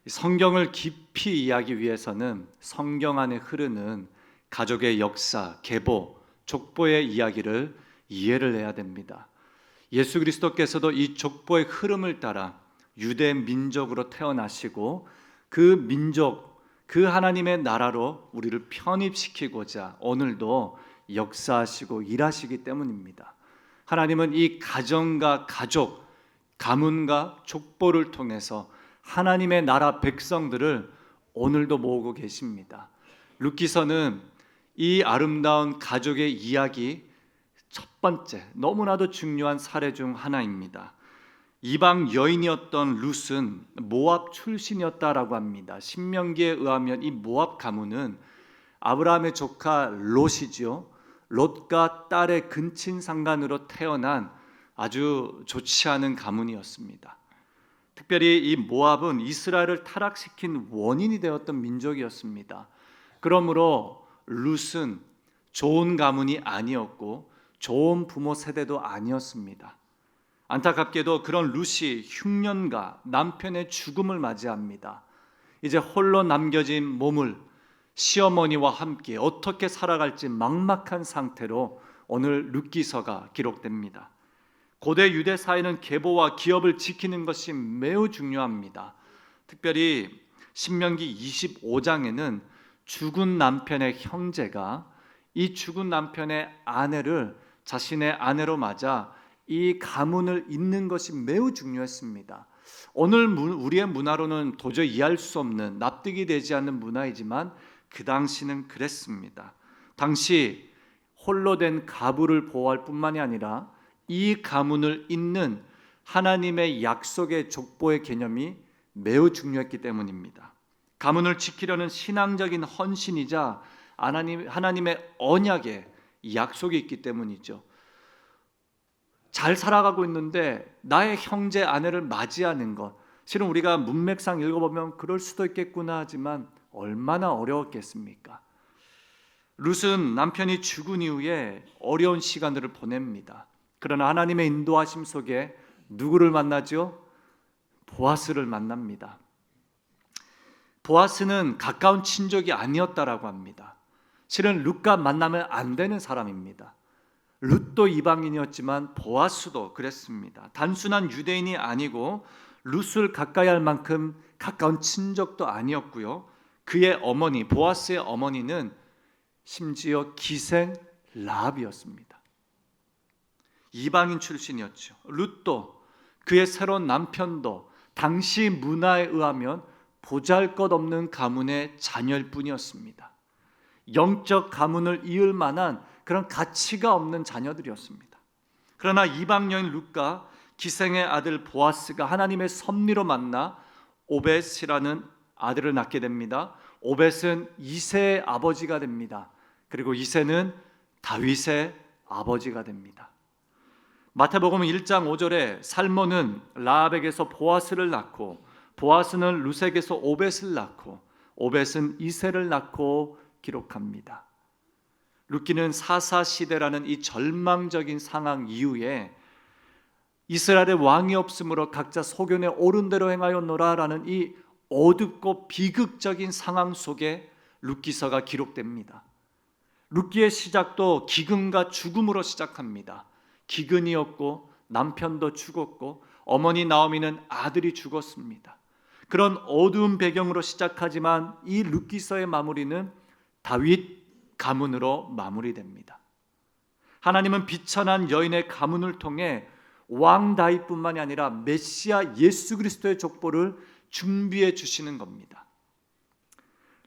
성경을 깊이 이해하기 위해서는 성경 안에 흐르는 가족의 역사, 계보, 족보의 이야기를 이해를 해야 됩니다. 예수 그리스도께서도 이 족보의 흐름을 따라 유대 민족으로 태어나시고 그 민족, 그 하나님의 나라로 우리를 편입시키고자 오늘도 역사하시고 일하시기 때문입니다. 하나님은 이 가정과 가족, 가문과 족보를 통해서 하나님의 나라 백성들을 오늘도 모으고 계십니다. 룻기서는 이 아름다운 가족의 이야기 첫 번째, 너무나도 중요한 사례 중 하나입니다. 이방 여인이었던 룻은 모압 출신이었다라고 합니다. 신명기에 의하면 이 모압 가문은 아브라함의 조카 롯이죠. 롯과 딸의 근친 상간으로 태어난 아주 좋지 않은 가문이었습니다. 특별히 이 모압은 이스라엘을 타락시킨 원인이 되었던 민족이었습니다. 그러므로 룻은 좋은 가문이 아니었고 좋은 부모 세대도 아니었습니다. 안타깝게도 그런 룻이 흉년과 남편의 죽음을 맞이합니다. 이제 홀로 남겨진 몸을 시어머니와 함께 어떻게 살아갈지 막막한 상태로 오늘 룻기서가 기록됩니다. 고대 유대 사회는 계보와 기업을 지키는 것이 매우 중요합니다. 특별히 신명기 25장에는 죽은 남편의 형제가 이 죽은 남편의 아내를 자신의 아내로 맞아 이 가문을 잇는 것이 매우 중요했습니다. 오늘 우리의 문화로는 도저히 이해할 수 없는, 납득이 되지 않는 문화이지만 그 당시는 그랬습니다. 당시 홀로 된 가부를 보호할 뿐만이 아니라 이 가문을 잇는 하나님의 약속의 족보의 개념이 매우 중요했기 때문입니다. 가문을 지키려는 신앙적인 헌신이자 하나님의 언약의 약속이 있기 때문이죠. 잘 살아가고 있는데 나의 형제 아내를 맞이하는 것, 실은 우리가 문맥상 읽어보면 그럴 수도 있겠구나 하지만 얼마나 어려웠겠습니까? 룻은 남편이 죽은 이후에 어려운 시간들을 보냅니다. 그러나 하나님의 인도하심 속에 누구를 만나죠? 보아스를 만납니다. 보아스는 가까운 친족이 아니었다라고 합니다. 실은 룻과 만나면 안 되는 사람입니다. 룻도 이방인이었지만 보아스도 그랬습니다. 단순한 유대인이 아니고 룻을 가까이 할 만큼 가까운 친족도 아니었고요. 그의 어머니, 보아스의 어머니는 심지어 기생 라합이었습니다. 이방인 출신이었죠. 룻도 그의 새로운 남편도 당시 문화에 의하면 보잘것없는 가문의 자녀일 뿐이었습니다. 영적 가문을 이을 만한 그런 가치가 없는 자녀들이었습니다. 그러나 이방 여인 룻과 기생의 아들 보아스가 하나님의 섭리로 만나 오벳이라는 아들을 낳게 됩니다. 오벳은 이새의 아버지가 됩니다. 그리고 이새는 다윗의 아버지가 됩니다. 마태복음 1장 5절에 살몬은 라합에게서 보아스를 낳고 보아스는 룻에게서 오벳을 낳고 오벳은 이새를 낳고 기록합니다. 룻기는 사사시대라는 이 절망적인 상황 이후에 이스라엘의 왕이 없으므로 각자 소견에 옳은 대로 행하였노라라는 이 어둡고 비극적인 상황 속에 룻기서가 기록됩니다. 룻기의 시작도 기근과 죽음으로 시작합니다. 기근이었고 남편도 죽었고 어머니 나오미는 아들이 죽었습니다. 그런 어두운 배경으로 시작하지만 이 룻기서의 마무리는 다윗 가문으로 마무리됩니다. 하나님은 비천한 여인의 가문을 통해 왕 다윗뿐만이 아니라 메시아 예수 그리스도의 족보를 준비해 주시는 겁니다.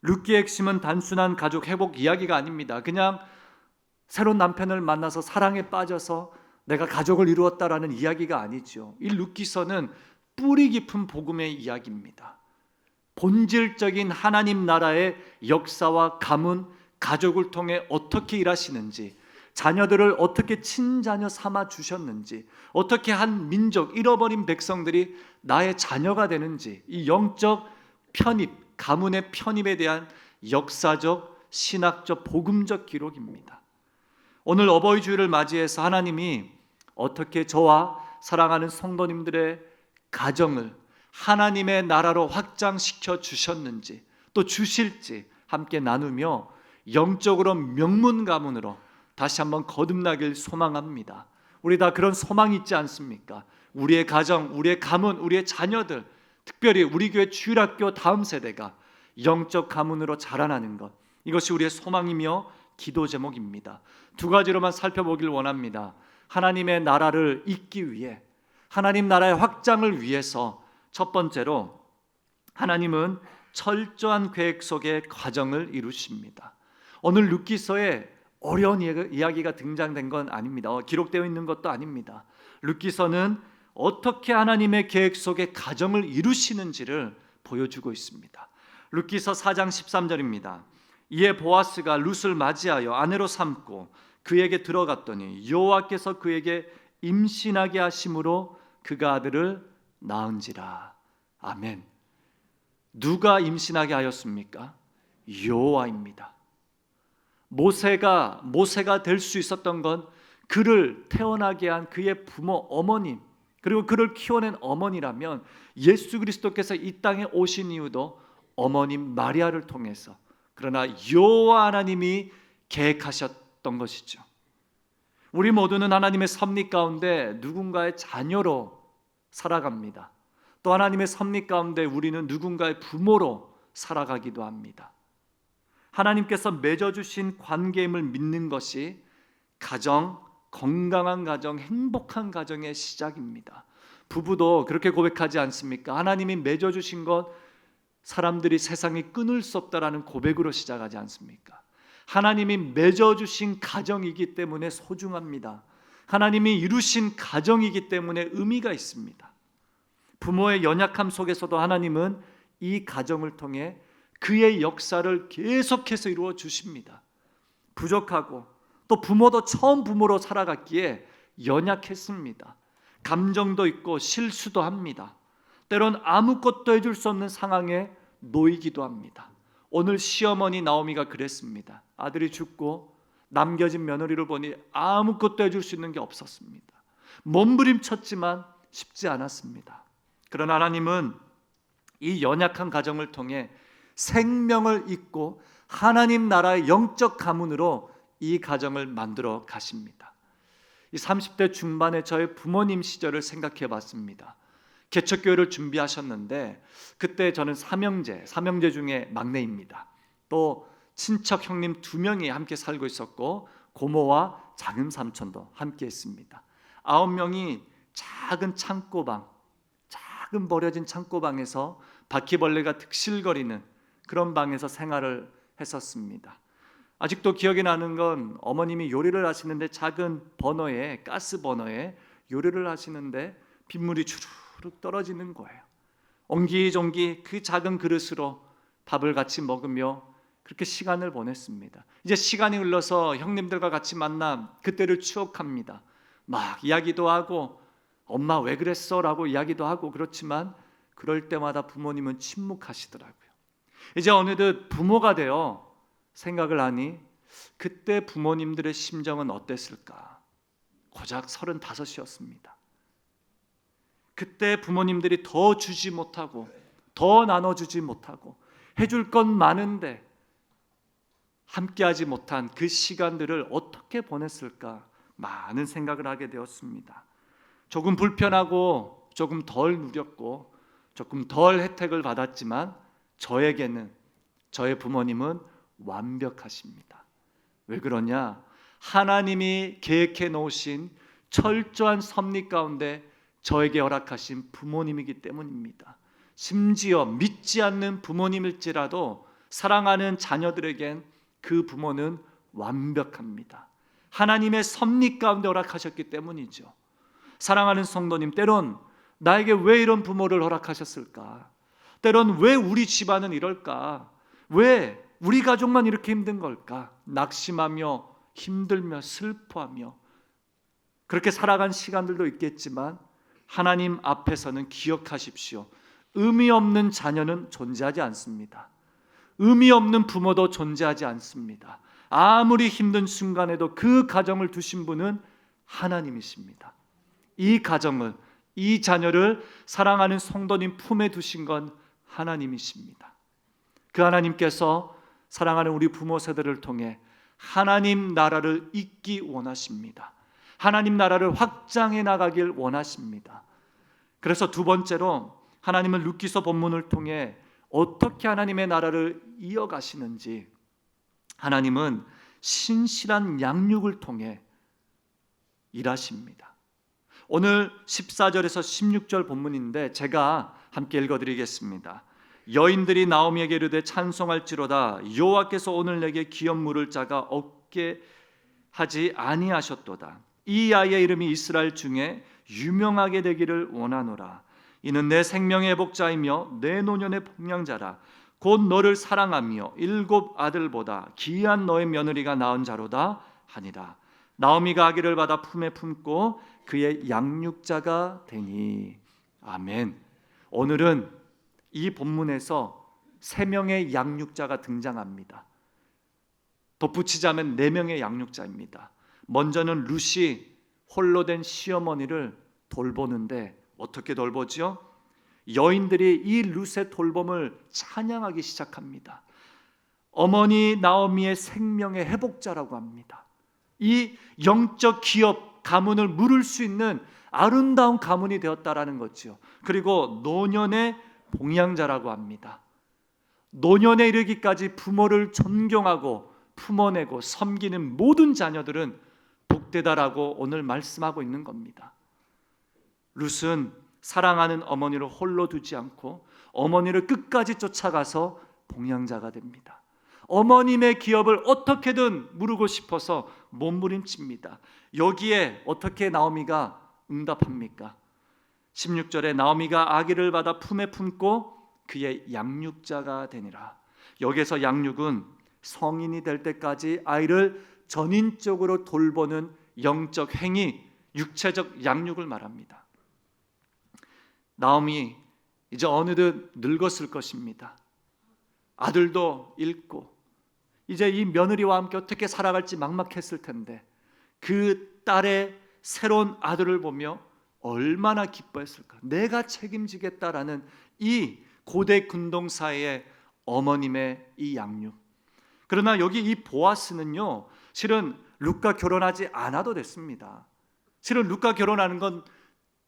룻기의 핵심은 단순한 가족 회복 이야기가 아닙니다. 그냥 새로운 남편을 만나서 사랑에 빠져서 내가 가족을 이루었다라는 이야기가 아니죠. 이 룻기서는 뿌리 깊은 복음의 이야기입니다. 본질적인 하나님 나라의 역사와 가문, 가족을 통해 어떻게 일하시는지, 자녀들을 어떻게 친자녀 삼아 주셨는지, 어떻게 한 민족, 잃어버린 백성들이 나의 자녀가 되는지, 이 영적 편입, 가문의 편입에 대한 역사적, 신학적, 복음적 기록입니다. 오늘 어버이 주일을 맞이해서 하나님이 어떻게 저와 사랑하는 성도님들의 가정을 하나님의 나라로 확장시켜 주셨는지 또 주실지 함께 나누며 영적으로 명문 가문으로 다시 한번 거듭나길 소망합니다. 우리 다 그런 소망이 있지 않습니까? 우리의 가정, 우리의 가문, 우리의 자녀들, 특별히 우리 교회 주일학교 다음 세대가 영적 가문으로 자라나는 것, 이것이 우리의 소망이며 기도 제목입니다. 두 가지로만 살펴보길 원합니다. 하나님의 나라를 잇기 위해, 하나님 나라의 확장을 위해서 첫 번째로 하나님은 철저한 계획 속의 과정을 이루십니다. 오늘 룻기서에 어려운 이야기가 등장된 건 아닙니다. 기록되어 있는 것도 아닙니다. 룻기서는 어떻게 하나님의 계획 속의 과정을 이루시는지를 보여주고 있습니다. 룻기서 4장 13절입니다. 이에 보아스가 룻을 맞이하여 아내로 삼고 그에게 들어갔더니 여호와께서 그에게 임신하게 하심으로 그가 아들을 낳은지라. 아멘. 누가 임신하게 하였습니까? 여호와입니다. 모세가 될 수 있었던 건 그를 태어나게 한 그의 부모 어머님, 그리고 그를 키워낸 어머니라면 예수 그리스도께서 이 땅에 오신 이유도 어머님 마리아를 통해서, 그러나 여호와 하나님이 계획하셨던 것이죠. 우리 모두는 하나님의 섭리 가운데 누군가의 자녀로 살아갑니다. 또 하나님의 섭리 가운데 우리는 누군가의 부모로 살아가기도 합니다. 하나님께서 맺어주신 관계임을 믿는 것이 가정, 건강한 가정, 행복한 가정의 시작입니다. 부부도 그렇게 고백하지 않습니까? 하나님이 맺어주신 것, 사람들이 세상에 끊을 수 없다라는 고백으로 시작하지 않습니까? 하나님이 맺어주신 가정이기 때문에 소중합니다. 하나님이 이루신 가정이기 때문에 의미가 있습니다. 부모의 연약함 속에서도 하나님은 이 가정을 통해 그의 역사를 계속해서 이루어 주십니다. 부족하고 또 부모도 처음 부모로 살아갔기에 연약했습니다. 감정도 있고 실수도 합니다. 때론 아무것도 해줄 수 없는 상황에 놓이기도 합니다. 오늘 시어머니 나오미가 그랬습니다. 아들이 죽고 남겨진 며느리를 보니 아무것도 해줄 수 있는 게 없었습니다. 몸부림쳤지만 쉽지 않았습니다. 그러나 하나님은 이 연약한 가정을 통해 생명을 잇고 하나님 나라의 영적 가문으로 이 가정을 만들어 가십니다. 이 30대 중반의 저의 부모님 시절을 생각해 봤습니다. 개척교회를 준비하셨는데 그때 저는 삼형제 중에 막내입니다. 또 친척 형님 2명이 함께 살고 있었고 고모와 작은 삼촌도 함께 했습니다. 9명이 작은 창고방, 작은 버려진 창고방에서 바퀴벌레가 득실거리는 그런 방에서 생활을 했었습니다. 아직도 기억이 나는 건 어머님이 요리를 하시는데 작은 버너에, 가스 버너에 요리를 하시는데 빗물이 주르륵 떨어지는 거예요. 옹기종기 그 작은 그릇으로 밥을 같이 먹으며 그렇게 시간을 보냈습니다. 이제 시간이 흘러서 형님들과 같이 만나 그때를 추억합니다. 막 이야기도 하고 엄마 왜 그랬어? 라고 이야기도 하고 그렇지만 그럴 때마다 부모님은 침묵하시더라고요. 이제 어느덧 부모가 되어 생각을 하니 그때 부모님들의 심정은 어땠을까? 고작 35이었습니다. 그때 부모님들이 더 주지 못하고 더 나눠주지 못하고 해줄 건 많은데 함께하지 못한 그 시간들을 어떻게 보냈을까? 많은 생각을 하게 되었습니다. 조금 불편하고 조금 덜 누렸고 조금 덜 혜택을 받았지만 저에게는 저의 부모님은 완벽하십니다. 왜 그러냐? 하나님이 계획해 놓으신 철저한 섭리 가운데 저에게 허락하신 부모님이기 때문입니다. 심지어 믿지 않는 부모님일지라도 사랑하는 자녀들에겐 그 부모는 완벽합니다. 하나님의 섭리 가운데 허락하셨기 때문이죠. 사랑하는 성도님, 때론 나에게 왜 이런 부모를 허락하셨을까? 때론 왜 우리 집안은 이럴까? 왜 우리 가족만 이렇게 힘든 걸까? 낙심하며 힘들며 슬퍼하며 그렇게 살아간 시간들도 있겠지만 하나님 앞에서는 기억하십시오. 의미 없는 자녀는 존재하지 않습니다. 의미 없는 부모도 존재하지 않습니다. 아무리 힘든 순간에도 그 가정을 두신 분은 하나님이십니다. 이 가정을, 이 자녀를 사랑하는 성도님 품에 두신 건 하나님이십니다. 그 하나님께서 사랑하는 우리 부모 세대를 통해 하나님 나라를 잇기 원하십니다. 하나님 나라를 확장해 나가길 원하십니다. 그래서 두 번째로 하나님은 룻기서 본문을 통해 어떻게 하나님의 나라를 이어가시는지, 하나님은 신실한 양육을 통해 일하십니다. 오늘 14절에서 16절 본문인데 제가 함께 읽어드리겠습니다. 여인들이 나오미에게 이르되 찬송할지로다. 여호와께서 오늘 내게 기업 물을 자가 없게 하지 아니하셨도다. 이 아이의 이름이 이스라엘 중에 유명하게 되기를 원하노라. 이는 내 생명의 회복자이며 내 노년의 복량자라. 곧 너를 사랑하며 7 아들보다 귀한 너의 며느리가 낳은 자로다 하니라. 나오미가 아기를 받아 품에 품고 그의 양육자가 되니. 아멘. 오늘은 이 본문에서 3명의 양육자가 등장합니다. 덧붙이자면 4명의 양육자입니다. 먼저는 룻이 홀로 된 시어머니를 돌보는데 어떻게 돌보지요? 여인들이 이 룻의 돌봄을 찬양하기 시작합니다. 어머니 나오미의 생명의 회복자라고 합니다. 이 영적 기업 가문을 물을 수 있는 아름다운 가문이 되었다라는 거죠. 그리고 노년의 봉양자라고 합니다. 노년에 이르기까지 부모를 존경하고 품어내고 섬기는 모든 자녀들은 복되다라고 오늘 말씀하고 있는 겁니다. 룻은 사랑하는 어머니를 홀로 두지 않고 어머니를 끝까지 쫓아가서 봉양자가 됩니다. 어머님의 기업을 어떻게든 무르고 싶어서 몸부림칩니다. 여기에 어떻게 나오미가 응답합니까? 16절에 나오미가 아기를 받아 품에 품고 그의 양육자가 되니라. 여기서 양육은 성인이 될 때까지 아이를 전인적으로 돌보는 영적 행위, 육체적 양육을 말합니다. 나오미 이제 어느덧 늙었을 것입니다. 아들도 잃고 이제 이 며느리와 함께 어떻게 살아갈지 막막했을 텐데 그 딸의 새로운 아들을 보며 얼마나 기뻐했을까. 내가 책임지겠다라는 이 고대 근동사회의 어머님의 이 양육. 그러나 여기 이 보아스는요, 실은 룻과 결혼하지 않아도 됐습니다. 실은 룻과 결혼하는 건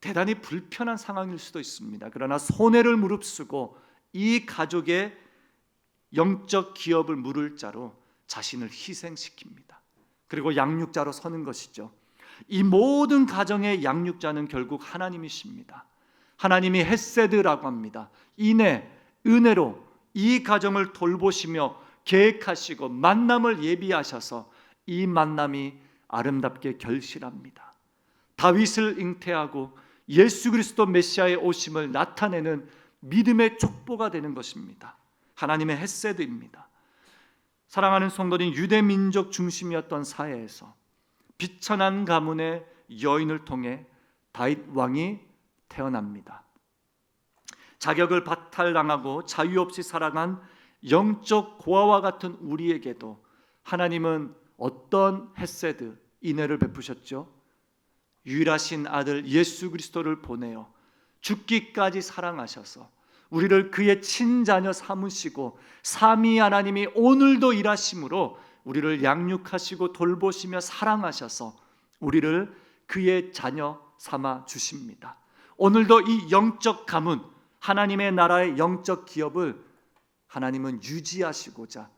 대단히 불편한 상황일 수도 있습니다. 그러나 손해를 무릅쓰고 이 가족의 영적 기업을 물을 자로 자신을 희생시킵니다. 그리고 양육자로 서는 것이죠. 이 모든 가정의 양육자는 결국 하나님이십니다. 하나님이 헤세드라고 합니다. 인애, 은혜로 이 가정을 돌보시며 계획하시고 만남을 예비하셔서 이 만남이 아름답게 결실합니다. 다윗을 잉태하고 예수 그리스도 메시아의 오심을 나타내는 믿음의 촉보가 되는 것입니다. 하나님의 헤세드입니다. 사랑하는 성도님, 유대 민족 중심이었던 사회에서 비천한 가문의 여인을 통해 다윗 왕이 태어납니다. 자격을 박탈당하고 자유 없이 살아간 영적 고아와 같은 우리에게도 하나님은 어떤 헤세드, 인애를 베푸셨죠? 유일하신 아들 예수 그리스도를 보내어 죽기까지 사랑하셔서 우리를 그의 친자녀 삼으시고 삼위 하나님이 오늘도 일하심으로 우리를 양육하시고 돌보시며 사랑하셔서 우리를 그의 자녀 삼아 주십니다. 오늘도 이 영적 가문, 하나님의 나라의 영적 기업을 하나님은 유지하시고자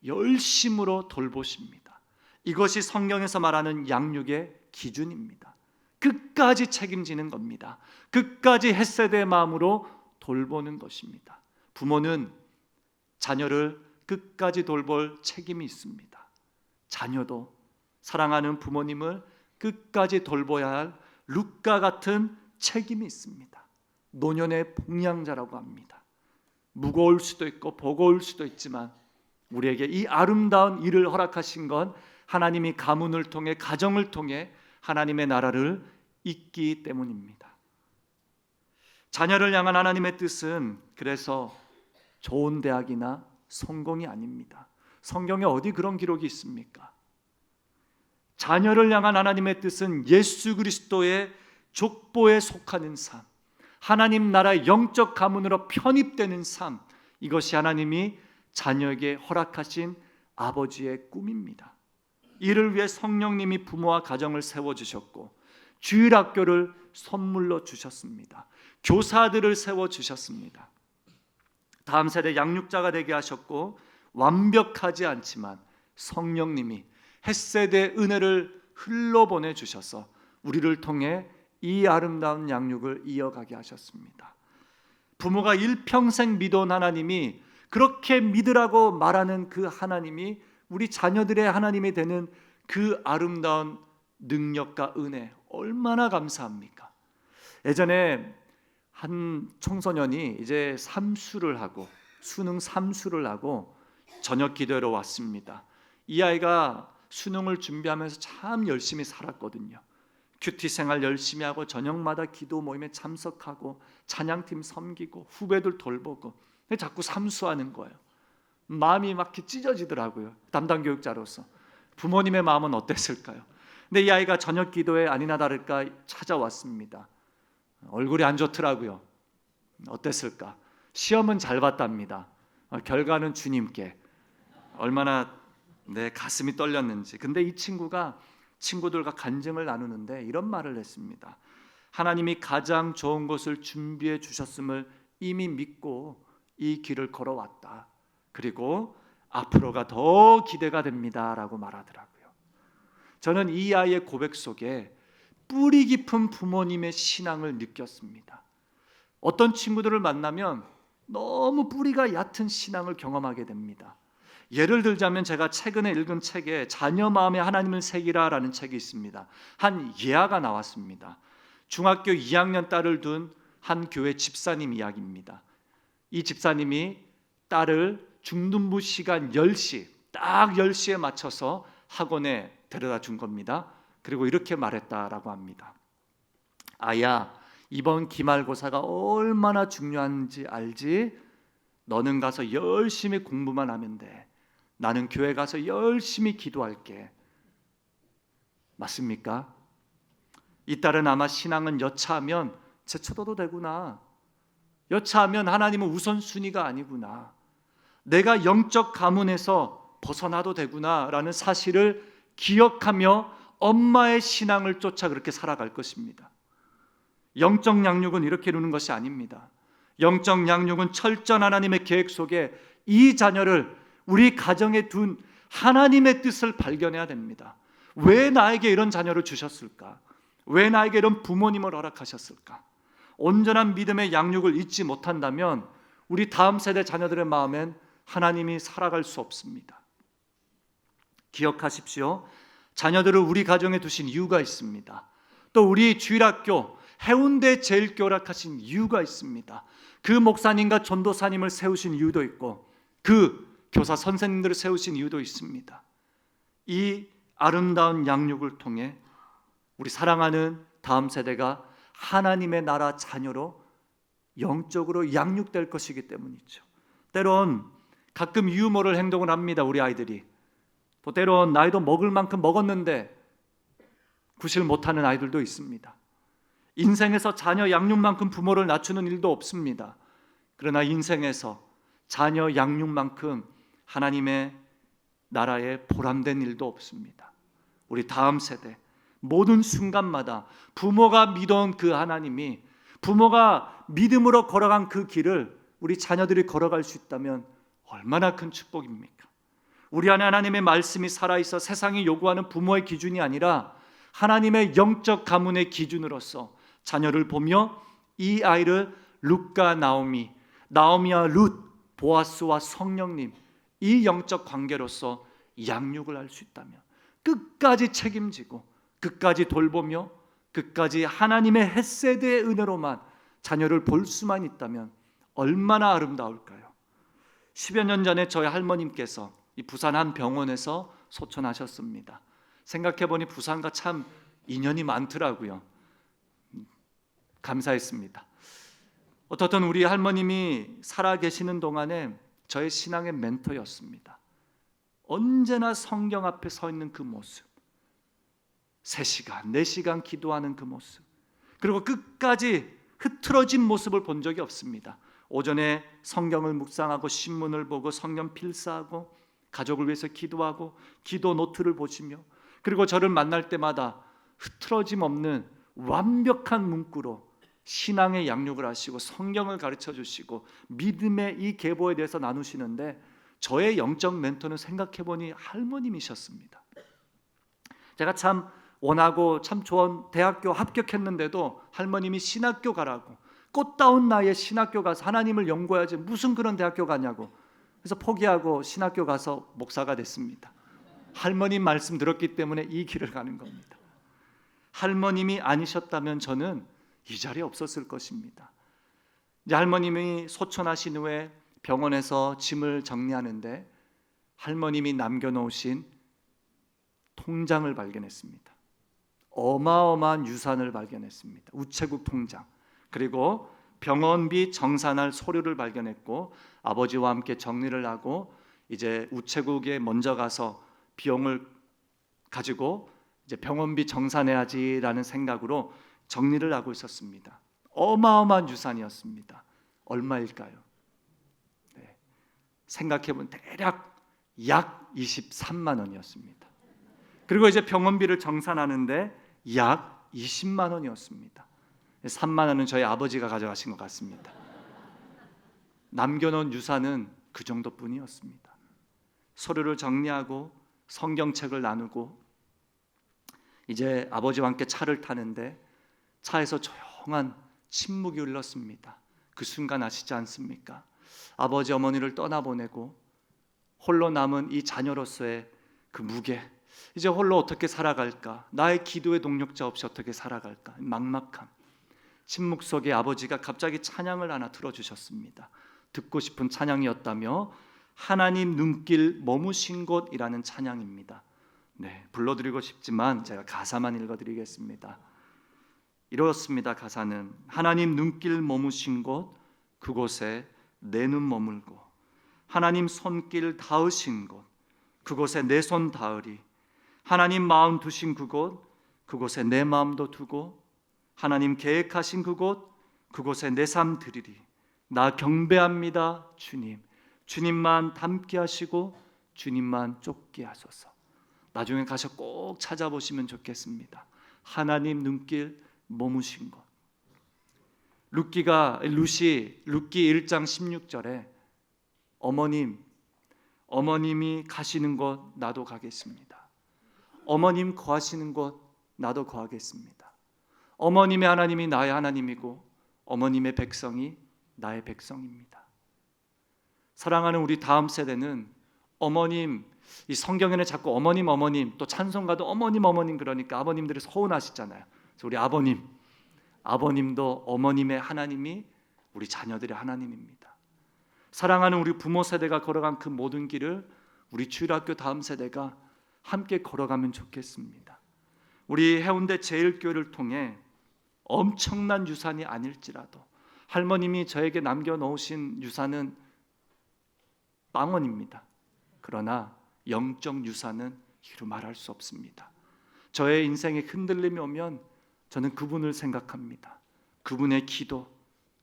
열심으로 돌보십니다. 이것이 성경에서 말하는 양육의 기준입니다. 끝까지 책임지는 겁니다. 끝까지 헤세드의 마음으로 돌보는 것입니다. 부모는 자녀를 끝까지 돌볼 책임이 있습니다. 자녀도 사랑하는 부모님을 끝까지 돌봐야 할 룻과 같은 책임이 있습니다. 노년의 봉양자라고 합니다. 무거울 수도 있고 버거울 수도 있지만 우리에게 이 아름다운 일을 허락하신 건 하나님이 가문을 통해, 가정을 통해 하나님의 나라를 잇기 때문입니다. 자녀를 향한 하나님의 뜻은 그래서 좋은 대학이나 성공이 아닙니다. 성경에 어디 그런 기록이 있습니까? 자녀를 향한 하나님의 뜻은 예수 그리스도의 족보에 속하는 삶, 하나님 나라의 영적 가문으로 편입되는 삶, 이것이 하나님이 자녀에게 허락하신 아버지의 꿈입니다. 이를 위해 성령님이 부모와 가정을 세워주셨고 주일학교를 선물로 주셨습니다. 교사들을 세워주셨습니다. 다음 세대 양육자가 되게 하셨고 완벽하지 않지만 성령님이 햇세대의 은혜를 흘러보내 주셔서 우리를 통해 이 아름다운 양육을 이어가게 하셨습니다. 부모가 일평생 믿어온 하나님이, 그렇게 믿으라고 말하는 그 하나님이 우리 자녀들의 하나님이 되는 그 아름다운 능력과 은혜, 얼마나 감사합니까? 예전에 한 청소년이 이제 삼수를 하고 수능 삼수를 하고 저녁 기도회로 왔습니다. 이 아이가 수능을 준비하면서 참 열심히 살았거든요. 큐티 생활 열심히 하고 저녁마다 기도 모임에 참석하고 찬양팀 섬기고 후배들 돌보고, 자꾸 삼수하는 거예요. 마음이 막 찢어지더라고요. 담당 교육자로서. 부모님의 마음은 어땠을까요? 근데 이 아이가 저녁 기도에 아니나 다를까 찾아왔습니다. 얼굴이 안 좋더라고요. 어땠을까? 시험은 잘 봤답니다. 결과는 주님께. 얼마나 내 가슴이 떨렸는지. 근데 이 친구가 친구들과 간증을 나누는데 이런 말을 했습니다. 하나님이 가장 좋은 것을 준비해 주셨음을 이미 믿고 이 길을 걸어왔다. 그리고 앞으로가 더 기대가 됩니다 라고 말하더라고요. 저는 이 아이의 고백 속에 뿌리 깊은 부모님의 신앙을 느꼈습니다. 어떤 친구들을 만나면 너무 뿌리가 얕은 신앙을 경험하게 됩니다. 예를 들자면 제가 최근에 읽은 책에 자녀 마음에 하나님을 새기라 라는 책이 있습니다. 한 예화가 나왔습니다. 중학교 2학년 딸을 둔 한 교회 집사님 이야기입니다. 이 집사님이 딸을 중등부 시간 10시, 딱 10시에 맞춰서 학원에 데려다 준 겁니다. 그리고 이렇게 말했다라고 합니다. 아야, 이번 기말고사가 얼마나 중요한지 알지? 너는 가서 열심히 공부만 하면 돼. 나는 교회 가서 열심히 기도할게. 맞습니까? 이 딸은 아마 신앙은 여차하면 제쳐둬도 되구나. 여차하면 하나님은 우선순위가 아니구나. 내가 영적 가문에서 벗어나도 되구나 라는 사실을 기억하며 엄마의 신앙을 쫓아 그렇게 살아갈 것입니다. 영적 양육은 이렇게 이루는 것이 아닙니다. 영적 양육은 철저한 하나님의 계획 속에 이 자녀를 우리 가정에 둔 하나님의 뜻을 발견해야 됩니다. 왜 나에게 이런 자녀를 주셨을까? 왜 나에게 이런 부모님을 허락하셨을까? 온전한 믿음의 양육을 잊지 못한다면 우리 다음 세대 자녀들의 마음엔 하나님이 살아갈 수 없습니다. 기억하십시오. 자녀들을 우리 가정에 두신 이유가 있습니다. 또 우리 주일학교 해운대 제일교회 허락하신 이유가 있습니다. 그 목사님과 전도사님을 세우신 이유도 있고 그 교사 선생님들을 세우신 이유도 있습니다. 이 아름다운 양육을 통해 우리 사랑하는 다음 세대가 하나님의 나라 자녀로 영적으로 양육될 것이기 때문이죠. 때론 가끔 유머를 행동을 합니다. 우리 아이들이. 또 때론 나이도 먹을 만큼 먹었는데 구실 못하는 아이들도 있습니다. 인생에서 자녀 양육만큼 부모를 낮추는 일도 없습니다. 그러나 인생에서 자녀 양육만큼 하나님의 나라에 보람된 일도 없습니다. 우리 다음 세대 모든 순간마다 부모가 믿어온 그 하나님이, 부모가 믿음으로 걸어간 그 길을 우리 자녀들이 걸어갈 수 있다면 얼마나 큰 축복입니까? 우리 안에 하나님의 말씀이 살아있어 세상이 요구하는 부모의 기준이 아니라 하나님의 영적 가문의 기준으로서 자녀를 보며 이 아이를 룻과 나오미와 룻, 보아스와 성령님, 이 영적 관계로서 양육을 할 수 있다면 끝까지 책임지고 끝까지 돌보며 끝까지 하나님의 햇세대의 은혜로만 자녀를 볼 수만 있다면 얼마나 아름다울까요? 10여 년 전에 저희 할머님께서 이 부산 한 병원에서 소천하셨습니다. 생각해보니 부산과 참 인연이 많더라고요. 감사했습니다. 어떻든 우리 할머님이 살아계시는 동안에 저의 신앙의 멘토였습니다. 언제나 성경 앞에 서 있는 그 모습, 3시간, 4시간 기도하는 그 모습, 그리고 끝까지 흐트러진 모습을 본 적이 없습니다. 오전에 성경을 묵상하고 신문을 보고 성경 필사하고 가족을 위해서 기도하고 기도 노트를 보시며, 그리고 저를 만날 때마다 흐트러짐 없는 완벽한 문구로 신앙의 양육을 하시고 성경을 가르쳐 주시고 믿음의 이 계보에 대해서 나누시는데, 저의 영적 멘토는 생각해보니 할머님이셨습니다. 제가 참 원하고 참 좋은 대학교 합격했는데도 할머님이 신학교 가라고, 꽃다운 나이에 신학교 가서 하나님을 연구해야지 무슨 그런 대학교 가냐고, 그래서 포기하고 신학교 가서 목사가 됐습니다. 할머님 말씀 들었기 때문에 이 길을 가는 겁니다. 할머님이 아니셨다면 저는 이 자리에 없었을 것입니다. 이제 할머님이 소천하신 후에 병원에서 짐을 정리하는데 할머님이 남겨놓으신 통장을 발견했습니다. 어마어마한 유산을 발견했습니다. 우체국 통장, 그리고 병원비 정산할 서류를 발견했고, 아버지와 함께 정리를 하고 이제 우체국에 먼저 가서 비용을 가지고 이제 병원비 정산해야지라는 생각으로 정리를 하고 있었습니다. 어마어마한 유산이었습니다. 얼마일까요? 네. 생각해보면 대략 약 23만 원이었습니다. 그리고 이제 병원비를 정산하는데 약 20만 원이었습니다. 3만 원은 저희 아버지가 가져가신 것 같습니다. 남겨놓은 유산은 그 정도뿐이었습니다. 서류를 정리하고 성경책을 나누고 이제 아버지와 함께 차를 타는데 차에서 조용한 침묵이 흘렀습니다. 그 순간 아시지 않습니까? 아버지 어머니를 떠나보내고 홀로 남은 이 자녀로서의 그 무게, 이제 홀로 어떻게 살아갈까, 나의 기도의 동력자 없이 어떻게 살아갈까, 막막함. 침묵 속에 아버지가 갑자기 찬양을 하나 틀어주셨습니다. 듣고 싶은 찬양이었다며 하나님 눈길 머무신 곳이라는 찬양입니다. 네, 불러드리고 싶지만 제가 가사만 읽어드리겠습니다. 이렇습니다. 가사는 하나님 눈길 머무신 곳, 그곳에 내 눈 머물고, 하나님 손길 닿으신 곳, 그곳에 내 손 닿으리. 하나님 마음 두신 그곳, 그곳에 내 마음도 두고, 하나님 계획하신 그곳, 그곳에 내 삶 드리리. 나 경배합니다 주님. 주님만 닮게 하시고 주님만 쫓게 하소서. 나중에 가서 꼭 찾아보시면 좋겠습니다. 하나님 눈길 머무신 곳. 룻기 1장 16절에 어머님이 가시는 곳 나도 가겠습니다. 어머님 거하시는 곳 나도 거하겠습니다. 어머님의 하나님이 나의 하나님이고 어머님의 백성이 나의 백성입니다. 사랑하는 우리 다음 세대는 어머님, 이 성경에는 자꾸 어머님 또 찬송가도 어머님 그러니까 아버님들이 서운하시잖아요. 그래서 우리 아버님도 어머님의 하나님이 우리 자녀들의 하나님입니다. 사랑하는 우리 부모 세대가 걸어간 그 모든 길을 우리 주일학교 다음 세대가 함께 걸어가면 좋겠습니다. 우리 해운대 제일교회를 통해 엄청난 유산이 아닐지라도 할머님이 저에게 남겨놓으신 유산은 빵원입니다. 그러나 영적 유산은 이루 말할 수 없습니다. 저의 인생에 흔들림이 오면 저는 그분을 생각합니다. 그분의 기도,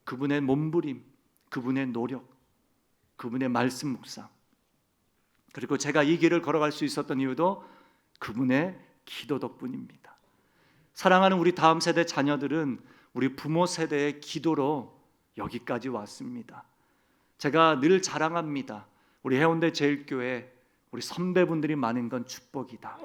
그분의 몸부림, 그분의 노력, 그분의 말씀 묵상, 그리고 제가 이 길을 걸어갈 수 있었던 이유도 그분의 기도 덕분입니다. 사랑하는 우리 다음 세대 자녀들은 우리 부모 세대의 기도로 여기까지 왔습니다. 제가 늘 자랑합니다. 우리 해운대 제일교회 우리 선배분들이 많은 건 축복이다.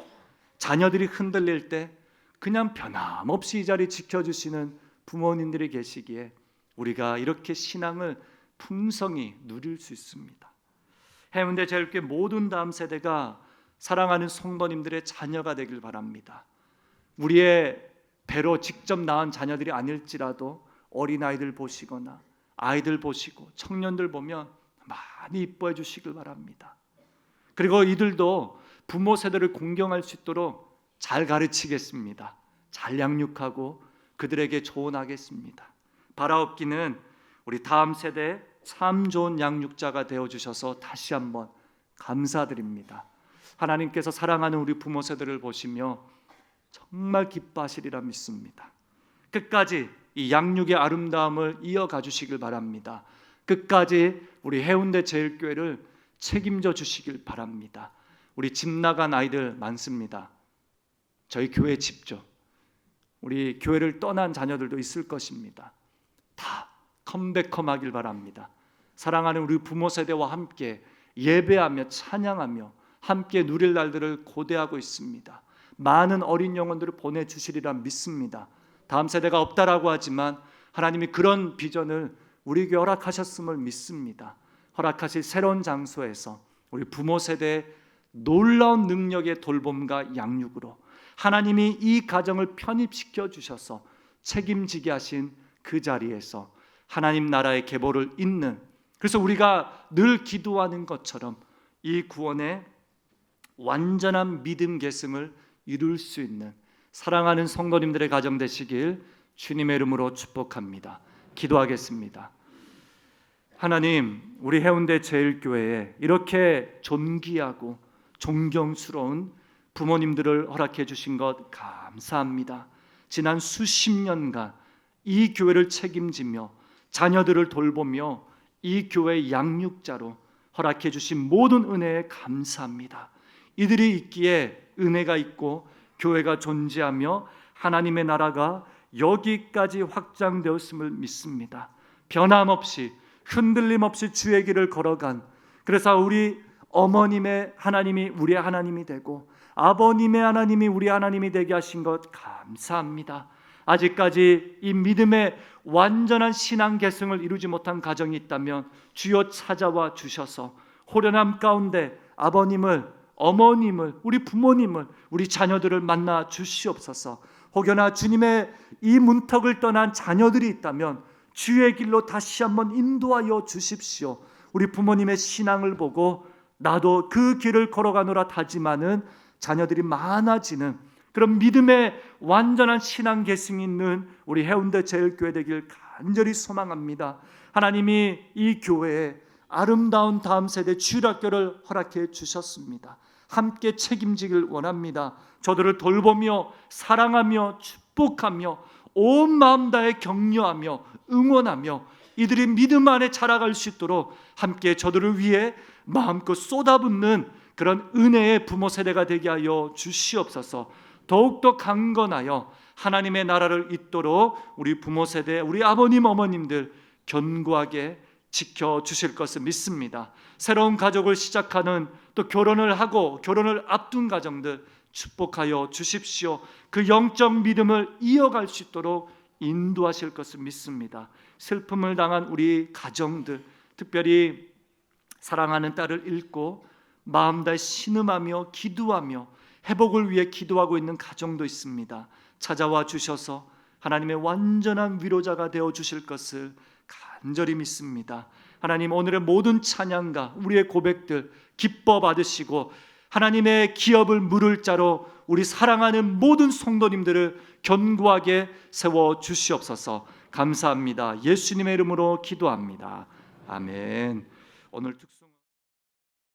자녀들이 흔들릴 때 그냥 변함없이 이 자리 지켜주시는 부모님들이 계시기에 우리가 이렇게 신앙을 풍성히 누릴 수 있습니다. 해운대 제일교회 모든 다음 세대가 사랑하는 성도님들의 자녀가 되길 바랍니다. 우리의 배로 직접 낳은 자녀들이 아닐지라도 어린아이들 보시거나 아이들 보시고 청년들 보면 많이 이뻐해 주시길 바랍니다. 그리고 이들도 부모 세대를 공경할 수 있도록 잘 가르치겠습니다. 잘 양육하고 그들에게 조언하겠습니다. 바라옵기는 우리 다음 세대 참 좋은 양육자가 되어주셔서 다시 한번 감사드립니다. 하나님께서 사랑하는 우리 부모 세대를 보시며 정말 기뻐하시리라 믿습니다. 끝까지 이 양육의 아름다움을 이어가 주시길 바랍니다. 끝까지 우리 해운대 제일교회를 책임져 주시길 바랍니다. 우리 집 나간 아이들 많습니다. 저희 교회 집죠. 우리 교회를 떠난 자녀들도 있을 것입니다. 다 컴백홈하길 바랍니다. 사랑하는 우리 부모 세대와 함께 예배하며 찬양하며 함께 누릴 날들을 고대하고 있습니다. 많은 어린 영혼들을 보내주시리라 믿습니다. 다음 세대가 없다라고 하지만 하나님이 그런 비전을 우리에게 허락하셨음을 믿습니다. 허락하실 새로운 장소에서 우리 부모 세대의 놀라운 능력의 돌봄과 양육으로 하나님이 이 가정을 편입시켜 주셔서 책임지게 하신 그 자리에서 하나님 나라의 계보를 잇는, 그래서 우리가 늘 기도하는 것처럼 이 구원의 완전한 믿음 계승을 이룰 수 있는 사랑하는 성도님들의 가정 되시길 주님의 이름으로 축복합니다. 기도하겠습니다. 하나님, 우리 해운대 제일교회에 이렇게 존귀하고 존경스러운 부모님들을 허락해 주신 것 감사합니다. 지난 수십 년간 이 교회를 책임지며 자녀들을 돌보며 이 교회의 양육자로 허락해 주신 모든 은혜에 감사합니다. 이들이 있기에 은혜가 있고 교회가 존재하며 하나님의 나라가 여기까지 확장되었음을 믿습니다. 변함없이 흔들림 없이 주의 길을 걸어간, 그래서 우리 어머님의 하나님이 우리의 하나님이 되고 아버님의 하나님이 우리 하나님이 되게 하신 것 감사합니다. 아직까지 이 믿음의 완전한 신앙 계승을 이루지 못한 가정이 있다면 주여 찾아와 주셔서 호련함 가운데 아버님을, 어머님을, 우리 부모님을, 우리 자녀들을 만나 주시옵소서. 혹여나 주님의 이 문턱을 떠난 자녀들이 있다면 주의 길로 다시 한번 인도하여 주십시오. 우리 부모님의 신앙을 보고 나도 그 길을 걸어가노라 다짐하는 자녀들이 많아지는 그런 믿음의 완전한 신앙 계승이 있는 우리 해운대 제일교회 되길 간절히 소망합니다. 하나님이 이 교회에 아름다운 다음 세대 주일학교를 허락해 주셨습니다. 함께 책임지길 원합니다. 저들을 돌보며 사랑하며 축복하며 온 마음 다해 격려하며 응원하며 이들이 믿음 안에 자라갈 수 있도록 함께 저들을 위해 마음껏 쏟아붓는 그런 은혜의 부모 세대가 되게 하여 주시옵소서. 더욱더 강건하여 하나님의 나라를 잇도록 우리 부모 세대, 우리 아버님 어머님들 견고하게 지켜주실 것을 믿습니다. 새로운 가족을 시작하는, 또 결혼을 하고 결혼을 앞둔 가정들 축복하여 주십시오. 그 영적 믿음을 이어갈 수 있도록 인도하실 것을 믿습니다. 슬픔을 당한 우리 가정들, 특별히 사랑하는 딸을 잃고 마음 다해 신음하며 기도하며 회복을 위해 기도하고 있는 가정도 있습니다. 찾아와 주셔서 하나님의 완전한 위로자가 되어 주실 것을 간절히 믿습니다. 하나님, 오늘의 모든 찬양과 우리의 고백들 기뻐 받으시고 하나님의 기업을 물을 자로 우리 사랑하는 모든 성도님들을 견고하게 세워 주시옵소서. 감사합니다. 예수님의 이름으로 기도합니다. 아멘. 오늘 특수